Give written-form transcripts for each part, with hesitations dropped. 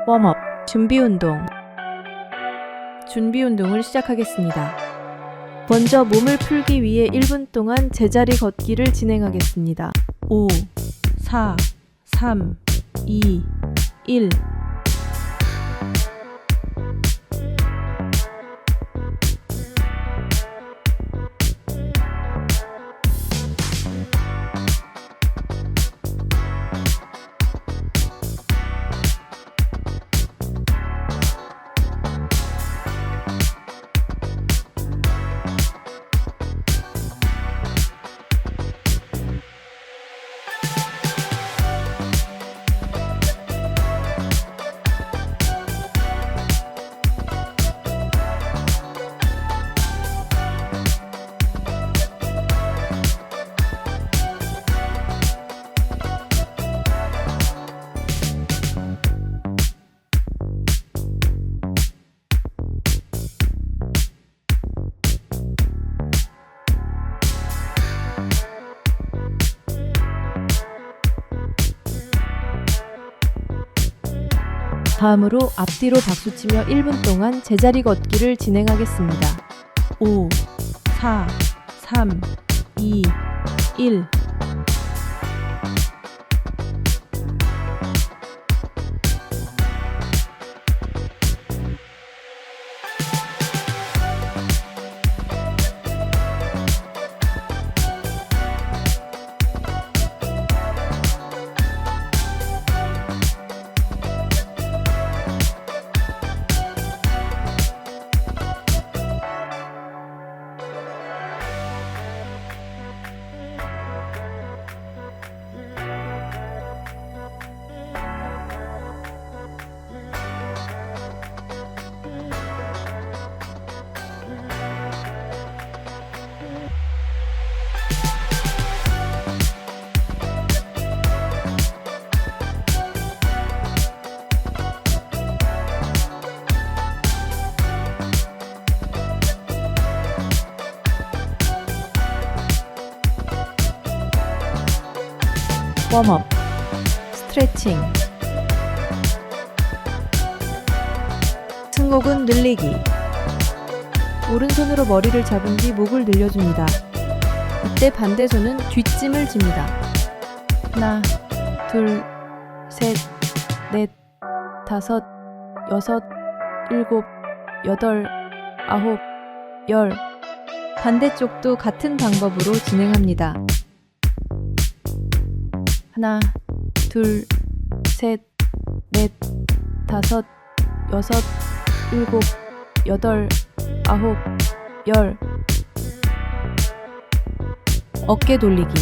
웜업, 준비운동. 준비운동을 시작하겠습니다. 먼저 몸을 풀기 위해 1분 동안 제자리 걷기를 진행하겠습니다. 5, 4, 3, 2, 1. 다음으로 앞뒤로 박수치며 1분 동안 제자리 걷기를 진행하겠습니다. 5, 4, 3, 2, 1. 웜업, 스트레칭. 승모근 늘리기. 오른손으로 머리를 잡은 뒤 목을 늘려줍니다. 이때 반대손은 뒷짐을 집니다. 하나, 둘, 셋, 넷, 다섯, 여섯, 일곱, 여덟, 아홉, 열. 반대쪽도 같은 방법으로 진행합니다. 하나, 둘, 셋, 넷, 다섯, 여섯, 일곱, 여덟, 아홉, 열. 어깨 돌리기.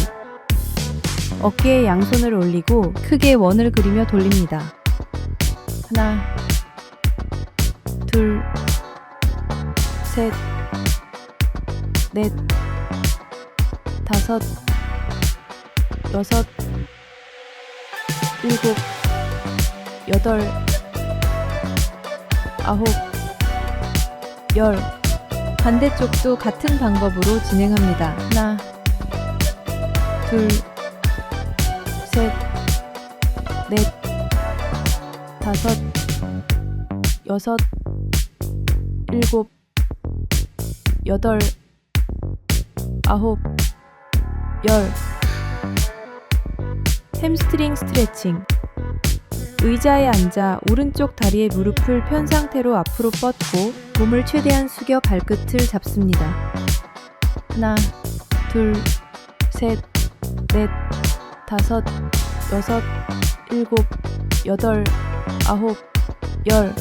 어깨에 양손을 올리고 크게 원을 그리며 돌립니다. 하나, 둘, 셋, 넷, 다섯, 여섯, 일곱, 여덟, 아홉, 열. 반대쪽도 같은 방법으로 진행합니다. 하나, 둘, 셋, 넷, 다섯, 여섯, 일곱, 여덟, 아홉, 열. 햄스트링 스트레칭. 의자에 앉아 오른쪽 다리의 무릎을 편 상태로 앞으로 뻗고 몸을 최대한 숙여 발끝을 잡습니다. 하나, 둘, 셋, 넷, 다섯, 여섯, 일곱, 여덟, 아홉, 열.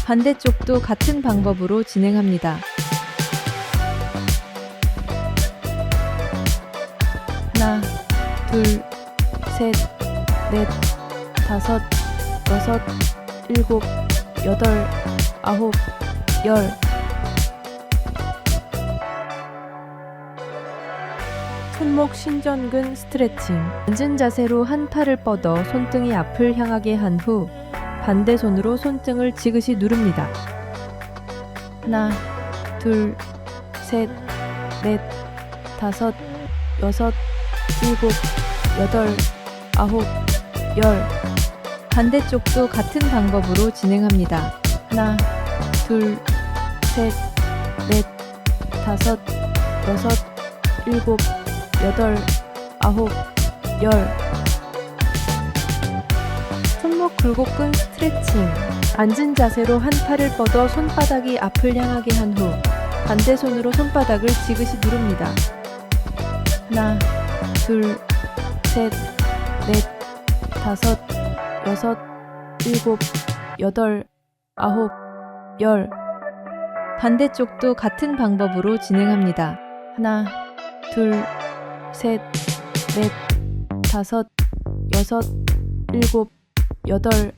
반대쪽도 같은 방법으로 진행합니다. 하나, 둘, 셋, 넷, 다섯, 여섯, 일곱, 여덟, 아홉, 열. 손목 신전근 스트레칭. 앉은 자세로 한 팔을 뻗어 손등이 앞을 향하게 한 후 반대 손으로 손등을 지그시 누릅니다. 하나, 둘, 셋, 넷, 다섯, 여섯, 일곱, 여덟, 아홉, 열. 반대쪽도 같은 방법으로 진행합니다. 하나, 둘, 셋, 넷, 다섯, 여섯, 일곱, 여덟, 아홉, 열. 손목 굴곡근 스트레칭. 앉은 자세로 한 팔을 뻗어 손바닥이 앞을 향하게 한 후 반대손으로 손바닥을 지그시 누릅니다. 하나, 둘, 셋, 넷, 다섯, 여섯, 일곱, 여덟, 아홉, 열. 반대쪽도 같은 방법으로 진행합니다. 하나, 둘, 셋, 넷, 다섯, 여섯, 일곱, 여덟,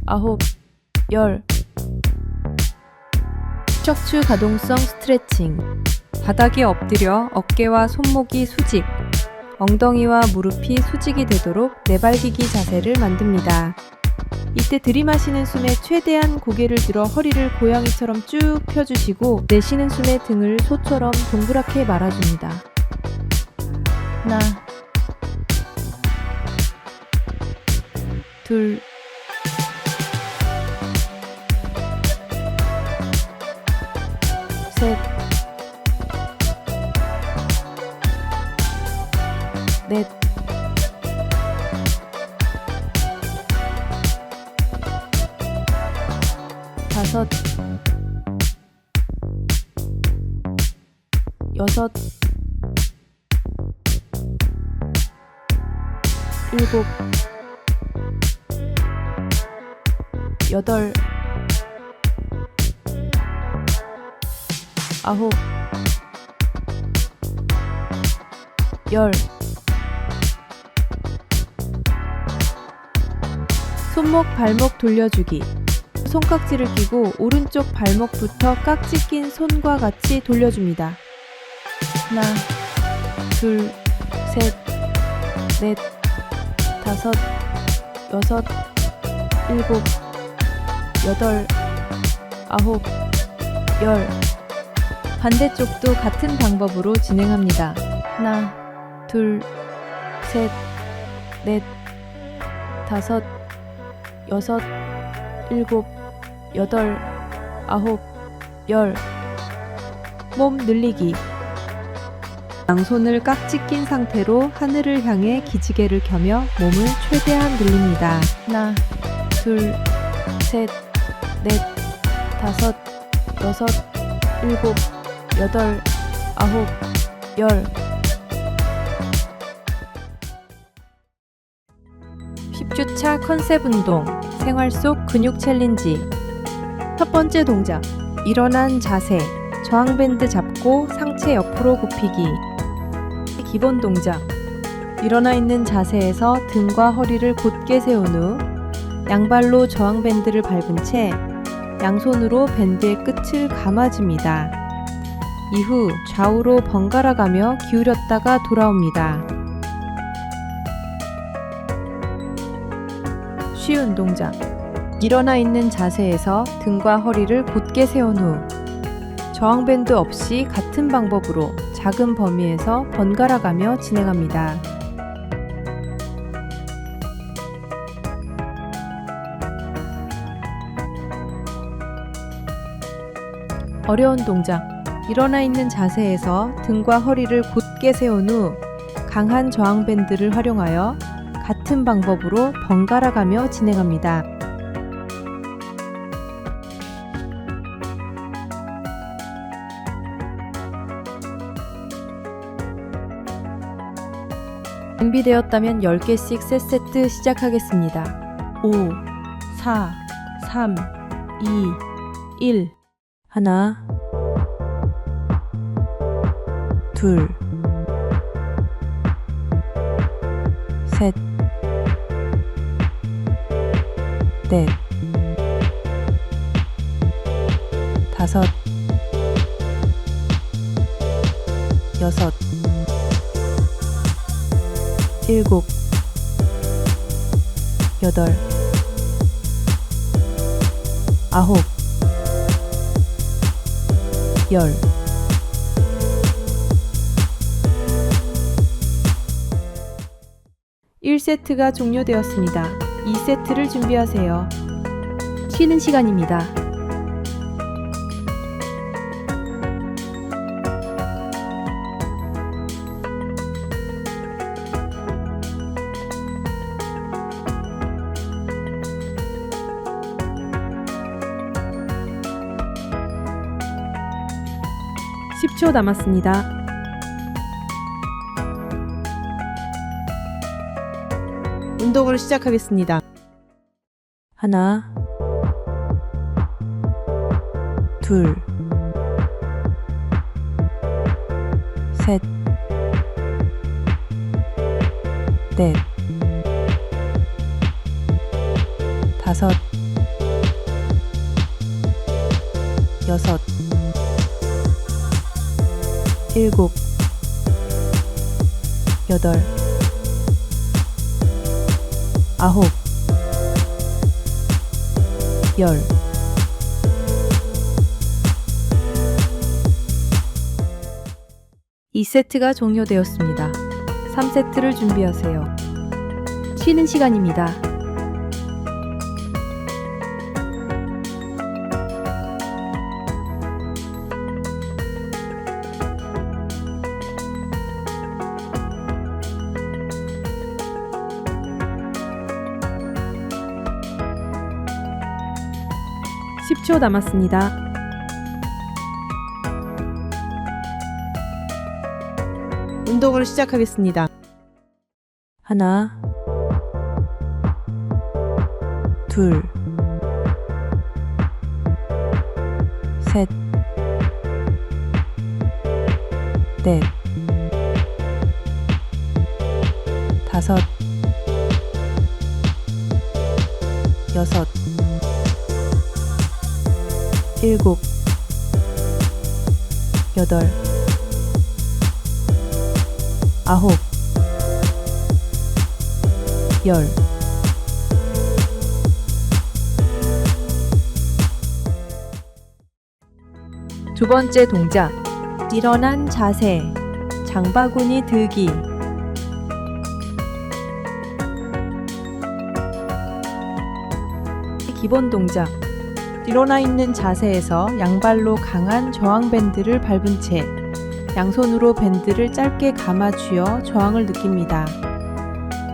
아홉, 열. 척추 가동성 스트레칭. 바닥에 엎드려 어깨와 손목이 수직, 엉덩이와 무릎이 수직이 되도록 내발기기 자세를 만듭니다. 이때 들이마시는 숨에 최대한 고개를 들어 허리를 고양이처럼 쭉 펴주시고 내쉬는 숨에 등을 소처럼 동그랗게 말아줍니다. 하나, 둘, 셋, 넷, 다섯, 여섯, 일곱, 여덟, 아홉, 열. 손목 발목 돌려주기. 손깍지를 끼고 오른쪽 발목부터 깍지 낀 손과 같이 돌려줍니다. 하나, 둘, 셋, 넷, 다섯, 여섯, 일곱, 여덟, 아홉, 열. 반대쪽도 같은 방법으로 진행합니다. 하나, 둘, 셋, 넷, 다섯, 여섯, 일곱, 여덟, 아홉, 열. 몸 늘리기. 양손을 깍지 낀 상태로 하늘을 향해 기지개를 켜며 몸을 최대한 늘립니다. 하나, 둘, 셋, 넷, 다섯, 여섯, 일곱, 여덟, 아홉, 열. 10주차 컨셉 운동, 생활 속 근육 챌린지. 첫 번째 동작, 일어난 자세, 저항밴드 잡고 상체 옆으로 굽히기. 기본 동작, 일어나 있는 자세에서 등과 허리를 곧게 세운 후 양발로 저항밴드를 밟은 채 양손으로 밴드의 끝을 감아줍니다. 이후 좌우로 번갈아 가며 기울였다가 돌아옵니다. 쉬운 동작, 일어나 있는 자세에서 등과 허리를 곧게 세운 후 저항밴드 없이 같은 방법으로 작은 범위에서 번갈아 가며 진행합니다. 어려운 동작, 일어나 있는 자세에서 등과 허리를 곧게 세운 후 강한 저항밴드를 활용하여 같은 방법으로 번갈아 가며 진행합니다. 준비되었다면 10개씩 세 세트 시작하겠습니다. 5, 4, 3, 2, 1. 하나, 둘, 셋, 넷, 다섯, 여섯, 일곱, 여덟, 아홉, 열. 1세트가 종료되었습니다. 2세트를 준비하세요. 쉬는 시간입니다. (10초) 남았습니다. 운동을 시작하겠습니다. 하나, 둘, 셋, 넷, 다섯, 여섯, 일곱, 여덟, 아홉, 열. (2세트가) 종료되었습니다. (3세트를) 준비하세요. 쉬는 시간입니다. (10초) 남았습니다. 운동을 시작하겠습니다. 하나, 둘, 셋, 넷, 다섯, 여섯, 일곱, 여덟, 아홉, 열. 두 번째 동작, 일어난 자세, 장바구니 들기. 기본 동작, 일어나 있는 자세에서 양발로 강한 저항 밴드를 밟은 채 양손으로 밴드를 짧게 감아 쥐어 저항을 느낍니다.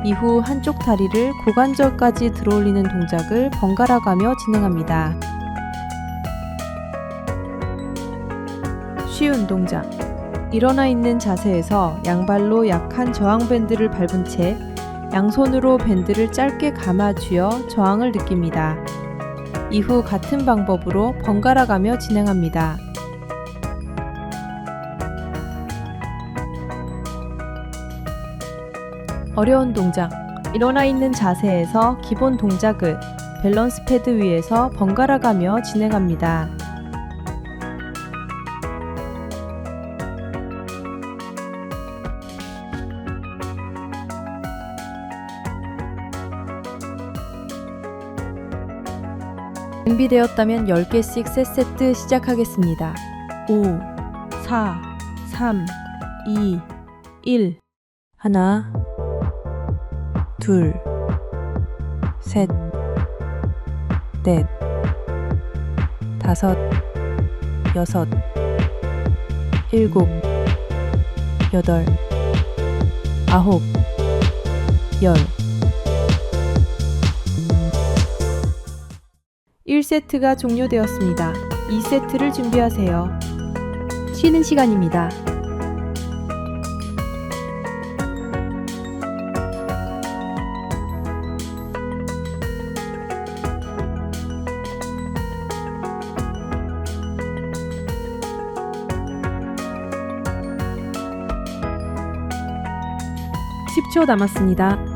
이후 한쪽 다리를 고관절까지 들어올리는 동작을 번갈아 가며 진행합니다. 쉬운 동작, 일어나 있는 자세에서 양발로 약한 저항 밴드를 밟은 채 양손으로 밴드를 짧게 감아 쥐어 저항을 느낍니다. 이후 같은 방법으로 번갈아 가며 진행합니다. 어려운 동작, 일어나 있는 자세에서 기본 동작을 밸런스 패드 위에서 번갈아 가며 진행합니다. 준비되었다면 10개씩 세 세트 시작하겠습니다. 5, 4, 3, 2, 1. 하나, 둘, 셋, 넷, 다섯, 여섯, 일곱, 여덟, 아홉, 열. 1세트가 종료되었습니다. 2세트를 준비하세요. 쉬는 시간입니다. (10초) 남았습니다.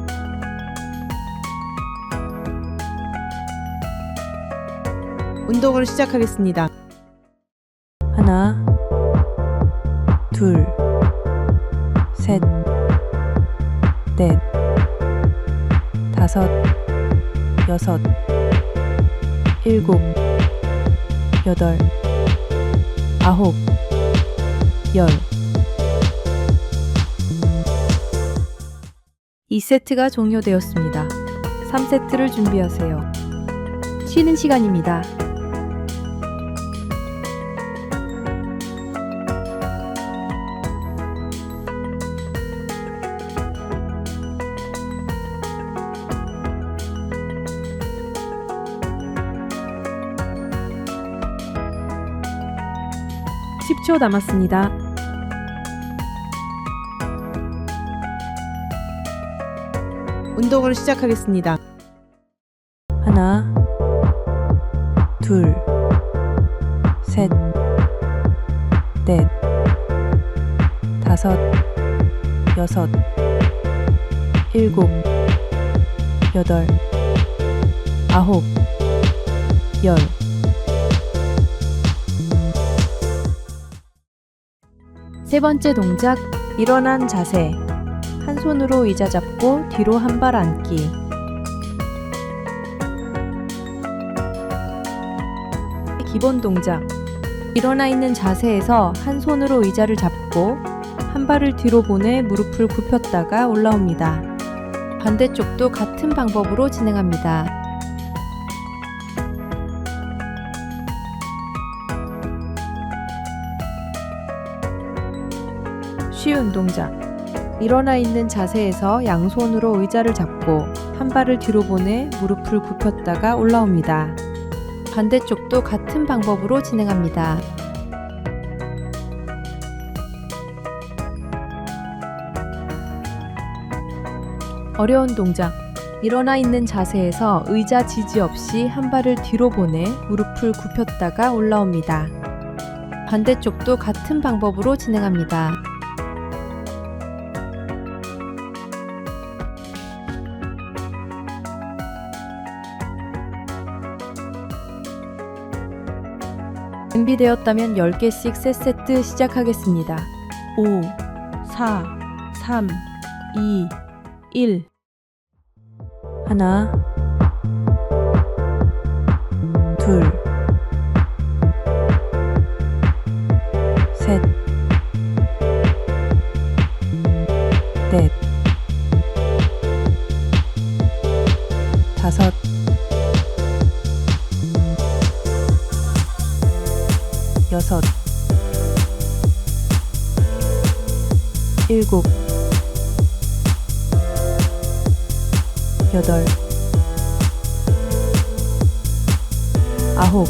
운동을 시작하겠습니다. 하나, 둘, 셋, 넷, 다섯, 여섯, 일곱, 여덟, 아홉, 열. 2세트가 종료되었습니다. 3세트를 준비하세요. 쉬는 시간입니다. (10초) 남았습니다. 운동을 시작하겠습니다. 하나, 둘, 셋, 넷, 다섯, 여섯, 일곱, 여덟, 아홉, 열. 세 번째 동작, 일어난 자세. 한 손으로 의자 잡고 뒤로 한 발 앉기. 기본 동작. 일어나 있는 자세에서 한 손으로 의자를 잡고 한 발을 뒤로 보내 무릎을 굽혔다가 올라옵니다. 반대쪽도 같은 방법으로 진행합니다. 쉬운 동작. 일어나 있는 자세에서 양손으로 의자를 잡고 한 발을 뒤로 보내 무릎을 굽혔다가 올라옵니다. 반대쪽도 같은 방법으로 진행합니다. 어려운 동작. 일어나 있는 자세에서 의자 지지 없이 한 발을 뒤로 보내 무릎을 굽혔다가 올라옵니다. 반대쪽도 같은 방법으로 진행합니다. 준비되었다면 10개씩 세 세트 시작하겠습니다. 5, 4, 3, 2, 1. 하나, 둘, 셋, 넷, 다섯, 여섯, 일곱, 여덟, 아홉,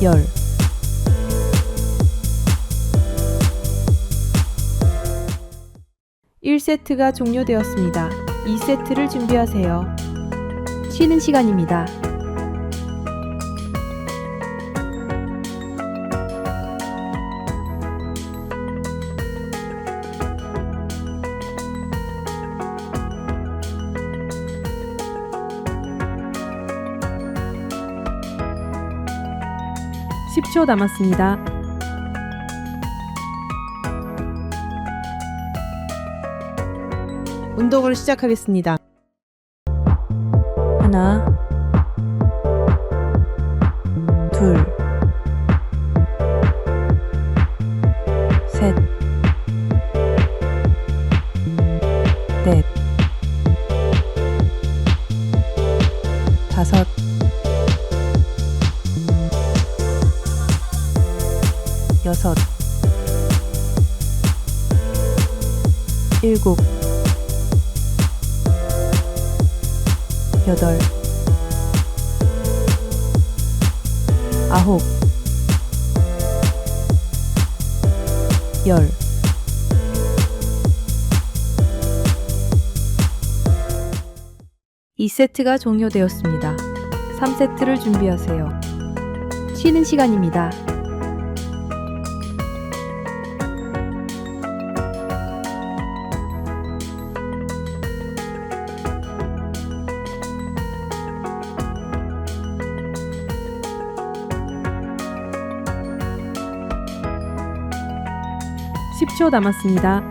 열. 1세트가 종료되었습니다. 2세트를 준비하세요. 쉬는 시간입니다. (10초) 남았습니다. 운동을 시작하겠습니다. 하나, 둘, 셋, 넷, 다섯, 여섯, 일곱, 여덟, 아홉, 열. 2세트가 종료되었습니다. 3세트를 준비하세요. 쉬는 시간입니다. (10초) 남았습니다.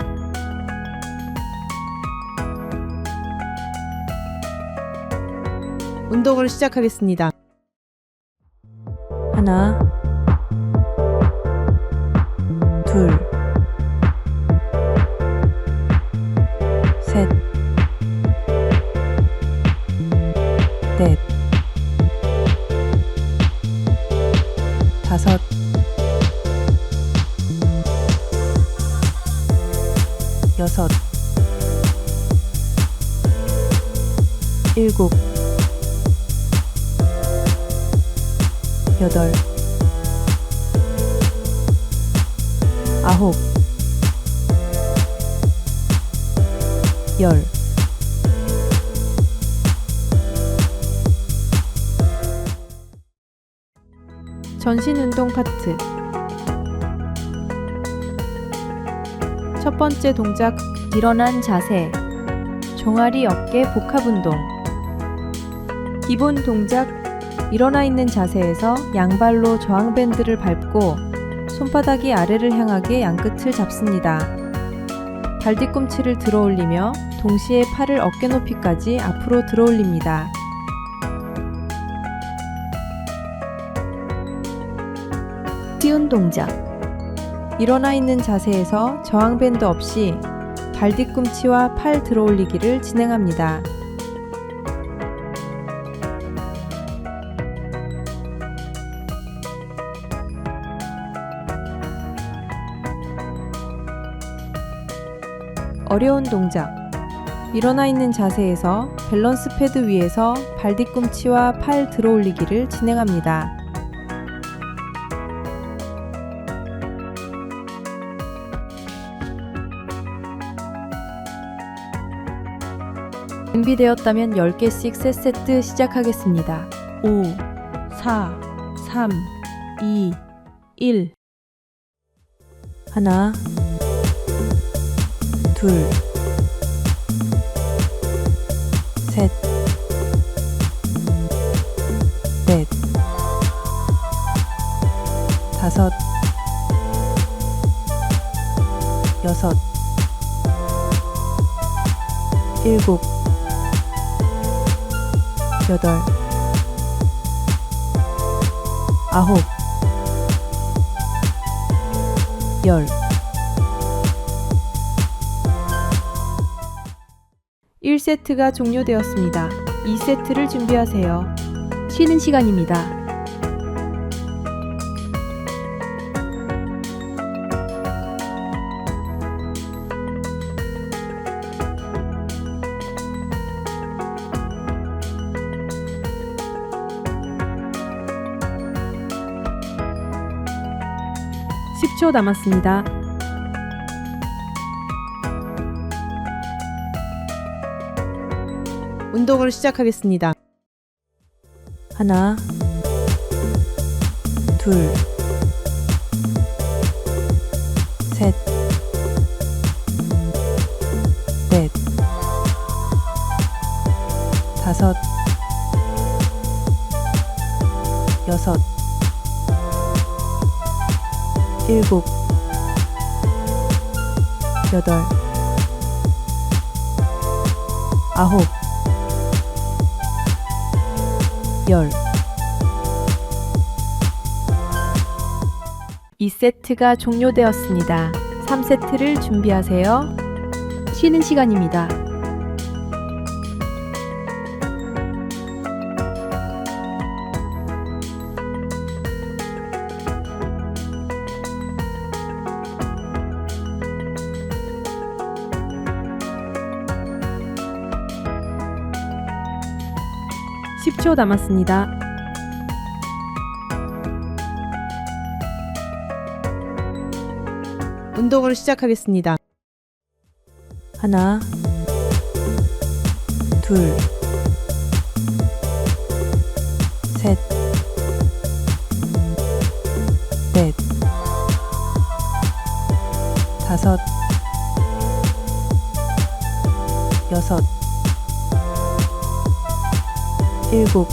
운동을 시작하겠습니다. 하나, 둘, 셋, 6, 7, 8, 9, 10. 전신 운동 파트. 첫 번째 동작, 일어난 자세. 종아리 어깨 복합 운동. 기본 동작, 일어나 있는 자세에서 양발로 저항 밴드를 밟고 손바닥이 아래를 향하게 양끝을 잡습니다. 발 뒤꿈치를 들어 올리며 동시에 팔을 어깨 높이까지 앞으로 들어 올립니다. 쉬운 동작. 일어나 있는 자세에서 저항 밴드 없이 발 뒤꿈치와 팔 들어 올리기를 진행합니다. 어려운 동작. 일어나 있는 자세에서 밸런스 패드 위에서 발 뒤꿈치와 팔 들어 올리기를 진행합니다. 준비되었다면 10개씩 세 세트 시작하겠습니다. 5, 4, 3, 2, 1. 하나, 둘, 셋, 넷, 다섯, 여섯, 일곱, 여덟, 아홉, 열. 1세트가 종료되었습니다. 2세트를 준비하세요. 쉬는 시간입니다. (10초) 남았습니다. 운동을 시작하겠습니다. 하나, 둘, 셋, 넷, 다섯, 여섯, 일곱, 여덟, 아홉, 열. 2세트가 종료되었습니다. 3세트를 준비하세요. 쉬는 시간입니다. (10초) 남았습니다. 운동을 시작하겠습니다. 하나, 둘, 셋, 넷, 다섯, 여섯, 일곱,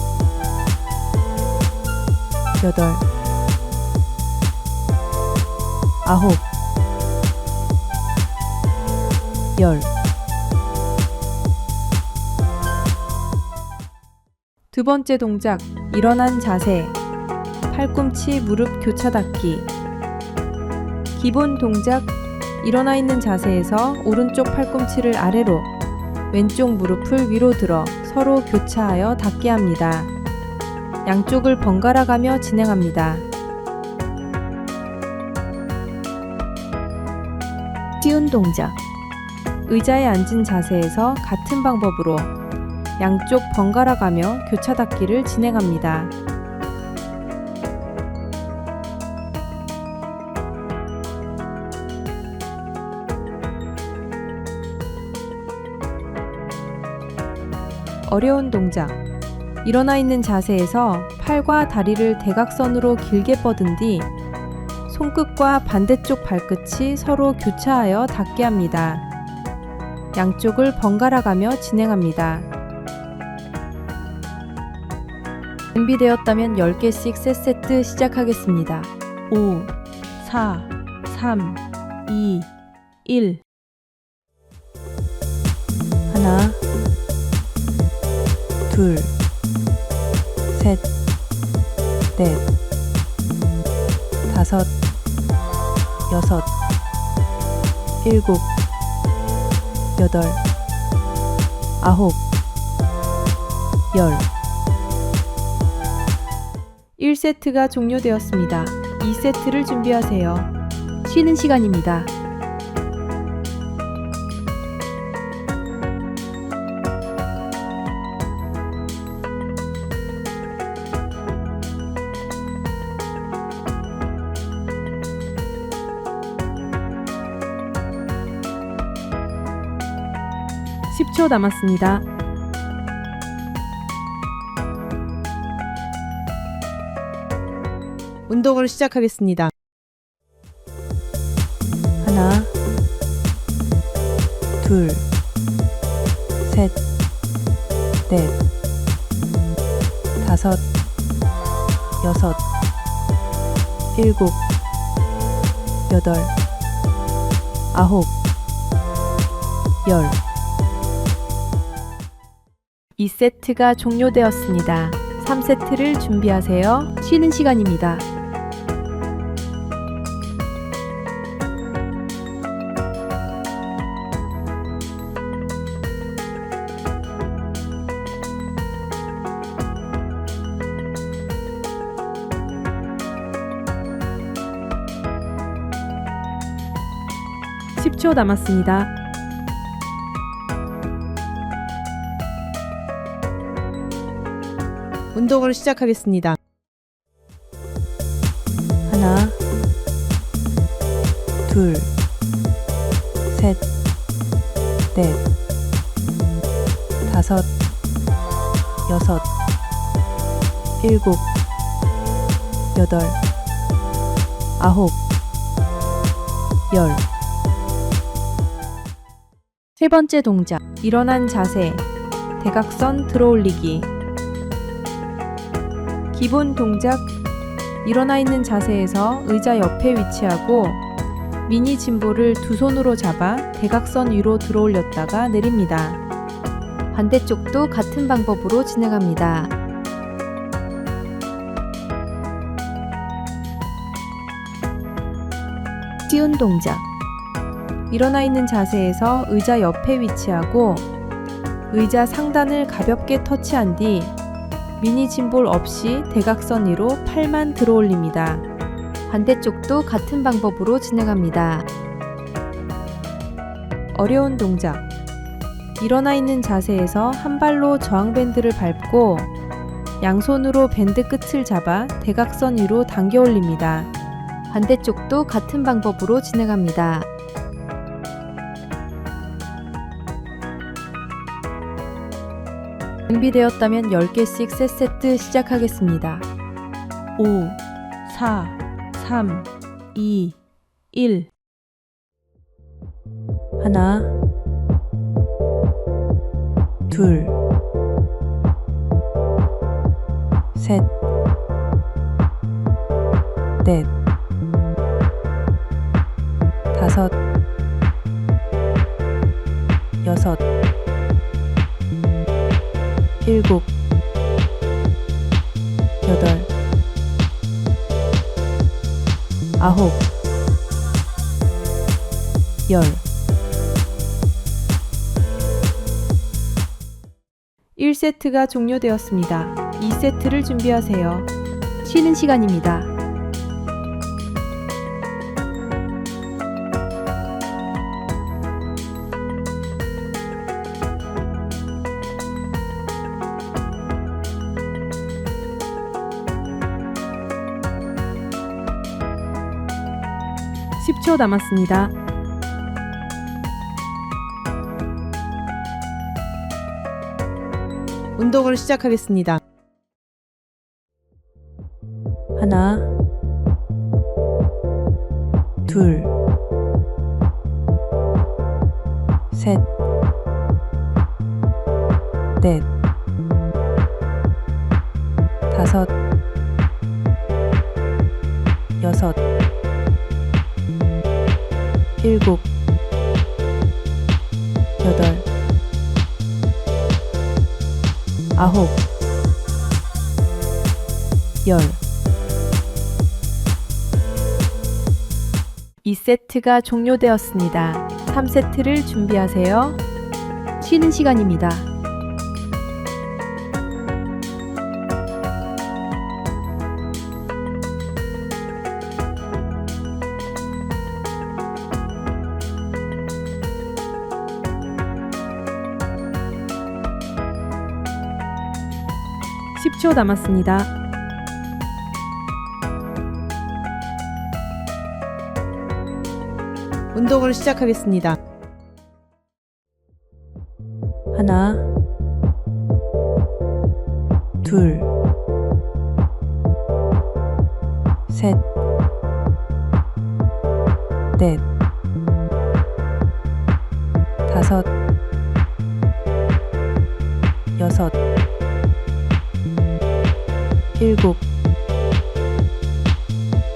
여덟, 아홉, 열. 두 번째 동작, 일어난 자세. 팔꿈치 무릎 교차 닿기. 기본 동작, 일어나 있는 자세에서 오른쪽 팔꿈치를 아래로, 왼쪽 무릎을 위로 들어 서로 교차하여 닿게 합니다. 양쪽을 번갈아 가며 진행합니다. 쉬운 동작. 의자에 앉은 자세에서 같은 방법으로 양쪽 번갈아 가며 교차 닫기를 진행합니다. 어려운 동작. 일어나 있는 자세에서 팔과 다리를 대각선으로 길게 뻗은 뒤 손끝과 반대쪽 발끝이 서로 교차하여 닿게 합니다. 양쪽을 번갈아 가며 진행합니다. 준비되었다면 10개씩 세 세트 시작하겠습니다. 5, 4, 3, 2, 1. 하나, 둘, 셋, 넷, 다섯, 여섯, 일곱, 여덟, 아홉, 열. 1세트가 종료되었습니다. 2세트를 준비하세요. 쉬는 시간입니다. (10초) 남았습니다. 운동을 시작하겠습니다. 하나, 둘, 셋, 넷, 다섯, 여섯, 일곱, 여덟, 아홉, 열. 2세트가 종료되었습니다. 3세트를 준비하세요. 쉬는 시간입니다. (10초) 남았습니다. 운동을 시작하겠습니다. 하나, 둘, 셋, 넷, 다섯, 여섯, 일곱, 여덟, 아홉, 열. 세 번째 동작. 일어난 자세. 대각선 들어올리기. 기본 동작. 일어나 있는 자세에서 의자 옆에 위치하고 미니 짐볼을 두 손으로 잡아 대각선 위로 들어올렸다가 내립니다. 반대쪽도 같은 방법으로 진행합니다. 쉬운 동작. 일어나 있는 자세에서 의자 옆에 위치하고 의자 상단을 가볍게 터치한 뒤 미니 짐볼 없이 대각선 위로 팔만 들어올립니다. 반대쪽도 같은 방법으로 진행합니다. 어려운 동작. 일어나 있는 자세에서 한 발로 저항밴드를 밟고 양손으로 밴드 끝을 잡아 대각선 위로 당겨 올립니다. 반대쪽도 같은 방법으로 진행합니다. 준비되었다면 10개씩 세 세트 시작하겠습니다. 5, 4, 3, 2, 1. 하나, 둘, 셋, 넷, 다섯, 여섯, 일곱, 여덟, 아홉, 열. 1세트가 종료되었습니다. 2세트를 준비하세요. 쉬는 시간입니다. 10초 남았습니다. 운동을 시작하겠습니다. 하나, 둘, 셋, 넷, 다섯, 여섯, 일곱, 여덟, 아홉, 열. 2세트가 종료되었습니다. 3세트를 준비하세요. 쉬는 시간입니다. (10초) 남았습니다. 운동을 시작하겠습니다. 하나, 둘, 셋, 넷, 다섯, 여섯, 일곱,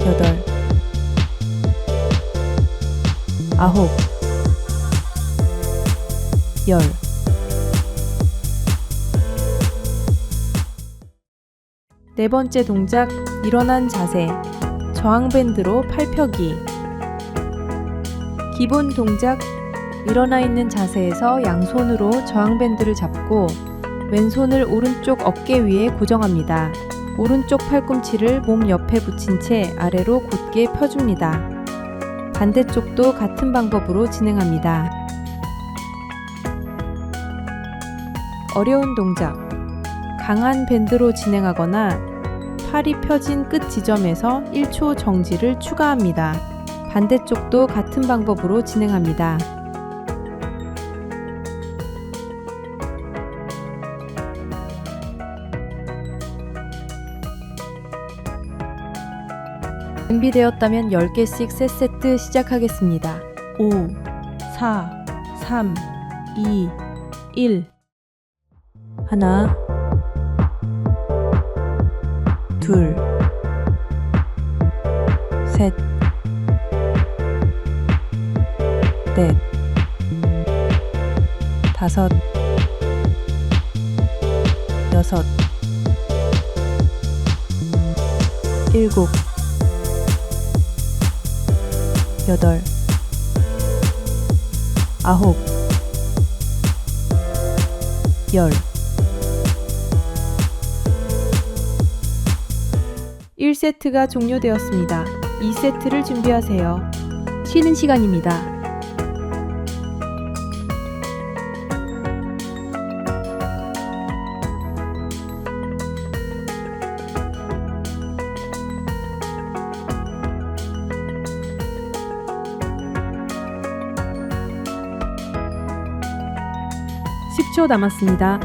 여덟, 아홉, 열. 네 번째 동작, 일어난 자세. 저항밴드로 팔 펴기. 기본 동작, 일어나 있는 자세에서 양손으로 저항밴드를 잡고 왼손을 오른쪽 어깨 위에 고정합니다. 오른쪽 팔꿈치를 몸 옆에 붙인 채 아래로 곧게 펴줍니다. 반대쪽도 같은 방법으로 진행합니다. 어려운 동작. 강한 밴드로 진행하거나 팔이 펴진 끝 지점에서 1초 정지를 추가합니다. 반대쪽도 같은 방법으로 진행합니다. 준비되었다면 10개씩 세 세트 시작하겠습니다. 5, 4, 3, 2, 1. 하나, 둘, 셋, 넷, 다섯, 여섯, 일곱, 여덟, 아홉, 열. 1세트가 종료되었습니다. 2세트를 준비하세요. 쉬는 시간입니다. (10초) 남았습니다.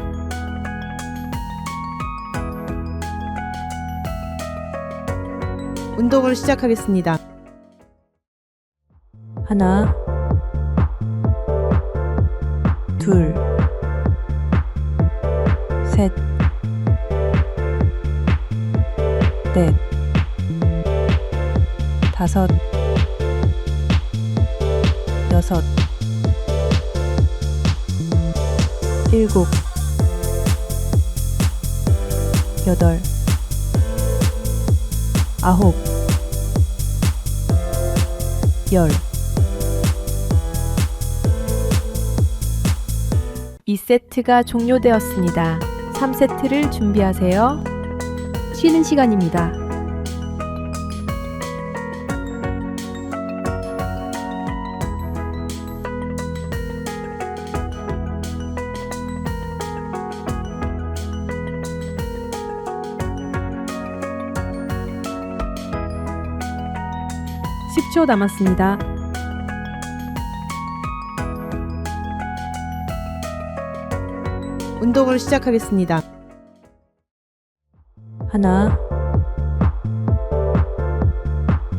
운동을 시작하겠습니다. 하나, 둘, 셋, 넷, 다섯, 여섯, 일곱, 여덟, 아홉, 열. 2세트가 종료되었습니다. 3세트를 준비하세요. 쉬는 시간입니다. (10초) 남았습니다. 운동을 시작하겠습니다. 하나,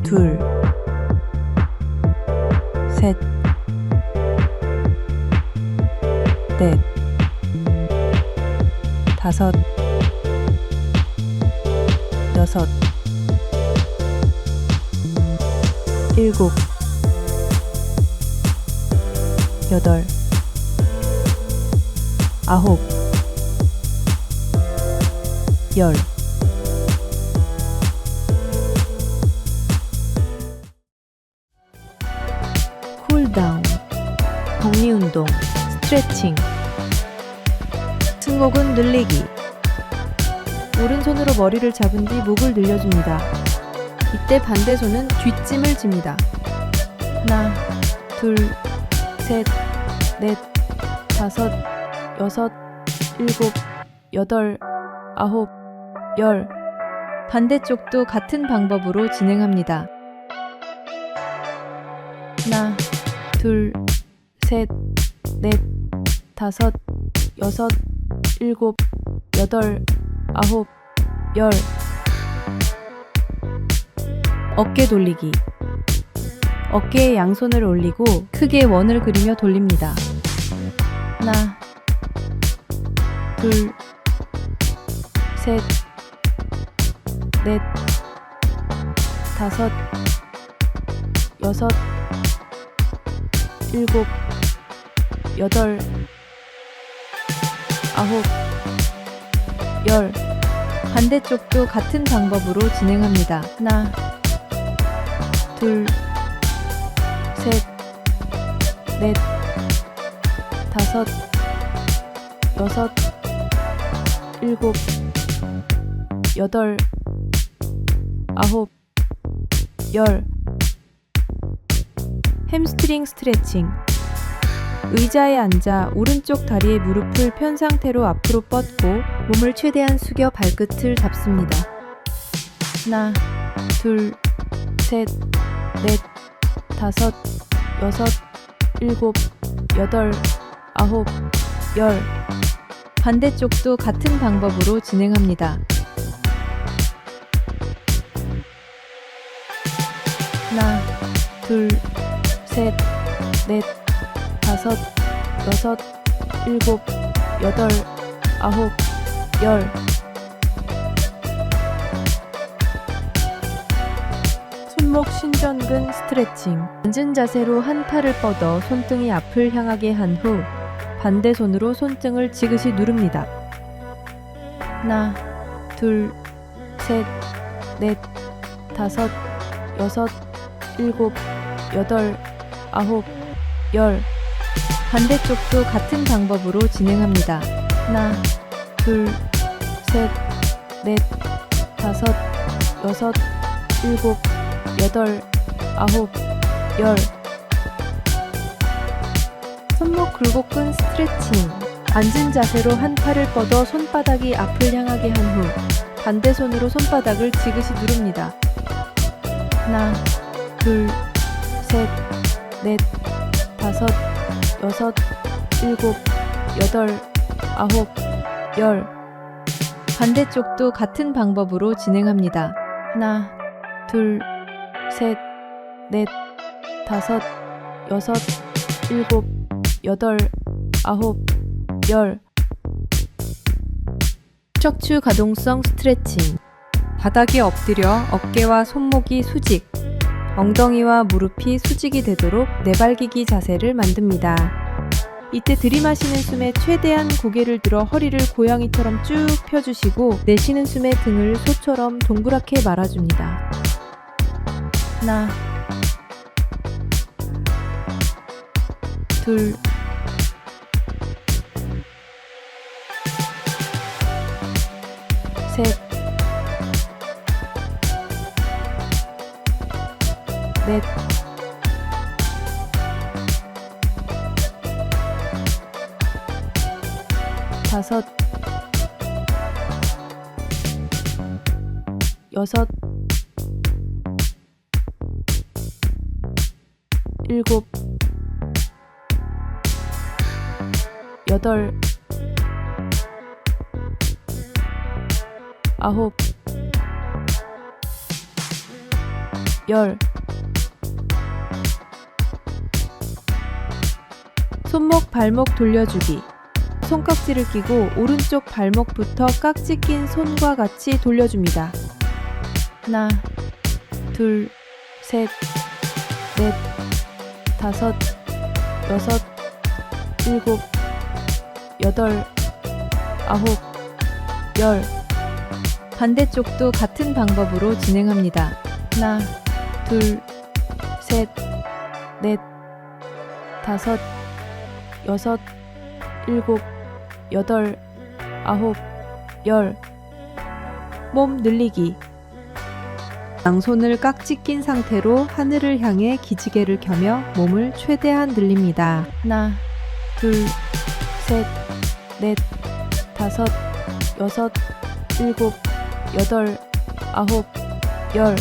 둘, 셋, 넷, 다섯, 여섯, 일곱, 여덟, 아홉, 열. 쿨다운, 정리운동, 스트레칭, 승모근 늘리기. 오른손으로 머리를 잡은 뒤 목을 늘려줍니다. 이때 반대손은 뒷짐을 집니다. 하나, 둘, 셋, 넷, 다섯, 여섯, 일곱, 여덟, 아홉, 열. 반대쪽도 같은 방법으로 진행합니다. 하나, 둘, 셋, 넷, 다섯, 여섯, 일곱, 여덟, 아홉, 열. 어깨 돌리기. 어깨에 양손을 올리고 크게 원을 그리며 돌립니다. 하나, 둘, 셋, 넷, 다섯, 여섯, 일곱, 여덟, 아홉, 열. 반대쪽도 같은 방법으로 진행합니다. 하나, 둘, 셋, 넷, 다섯, 여섯, 일곱, 여덟, 아홉, 열. 햄스트링 스트레칭. 의자에 앉아 오른쪽 다리의 무릎을 편 상태로 앞으로 뻗고 몸을 최대한 숙여 발끝을 잡습니다. 하나, 둘, 셋, 넷, 다섯, 여섯, 일곱, 여덟, 아홉, 열. 반대쪽도 같은 방법으로 진행합니다. 하나, 둘, 셋, 넷, 다섯, 여섯, 일곱, 여덟, 아홉, 열. 손목 신전근 스트레칭. 앉은 자세로 한 팔을 뻗어 손등이 앞을 향하게 한 후 반대손으로 손등을 지그시 누릅니다. 하나, 둘, 셋, 넷, 다섯, 여섯, 일곱, 여덟, 아홉, 열. 반대쪽도 같은 방법으로 진행합니다. 하나, 둘, 셋, 넷, 다섯, 여섯, 일곱, 여덟, 아홉, 열. 손목 굴곡근 스트레칭. 앉은 자세로 한 팔을 뻗어 손바닥이 앞을 향하게 한 후 반대손으로 손바닥을 지그시 누릅니다. 하나, 둘, 셋, 넷, 다섯, 여섯, 일곱, 여덟, 아홉, 열. 반대쪽도 같은 방법으로 진행합니다. 하나, 둘, 셋, 넷, 다섯, 여섯, 일곱, 여덟, 아홉, 열. 척추 가동성 스트레칭. 바닥에 엎드려 어깨와 손목이 수직, 엉덩이와 무릎이 수직이 되도록 내발기기 자세를 만듭니다. 이때 들이마시는 숨에 최대한 고개를 들어 허리를 고양이처럼 쭉 펴주시고 내쉬는 숨에 등을 소처럼 동그랗게 말아줍니다. 하나, 둘, 셋, 넷, 다섯, 여섯, 일곱, 여덟, 아홉, 열. 손목 발목 돌려주기. 손깍지를 끼고 오른쪽 발목부터 깍지 낀 손과 같이 돌려줍니다. 하나, 둘, 셋, 넷, 다섯, 여섯, 일곱, 여덟, 아홉, 열. 반대쪽도 같은 방법으로 진행합니다. 하나, 둘, 셋, 넷, 다섯, 여섯, 일곱, 여덟, 아홉, 열. 몸 늘리기. 양손을 깍지 낀 상태로 하늘을 향해 기지개를 켜며 몸을 최대한 늘립니다. 하나, 둘, 셋, 넷, 다섯, 여섯, 일곱, 여덟, 아홉, 열.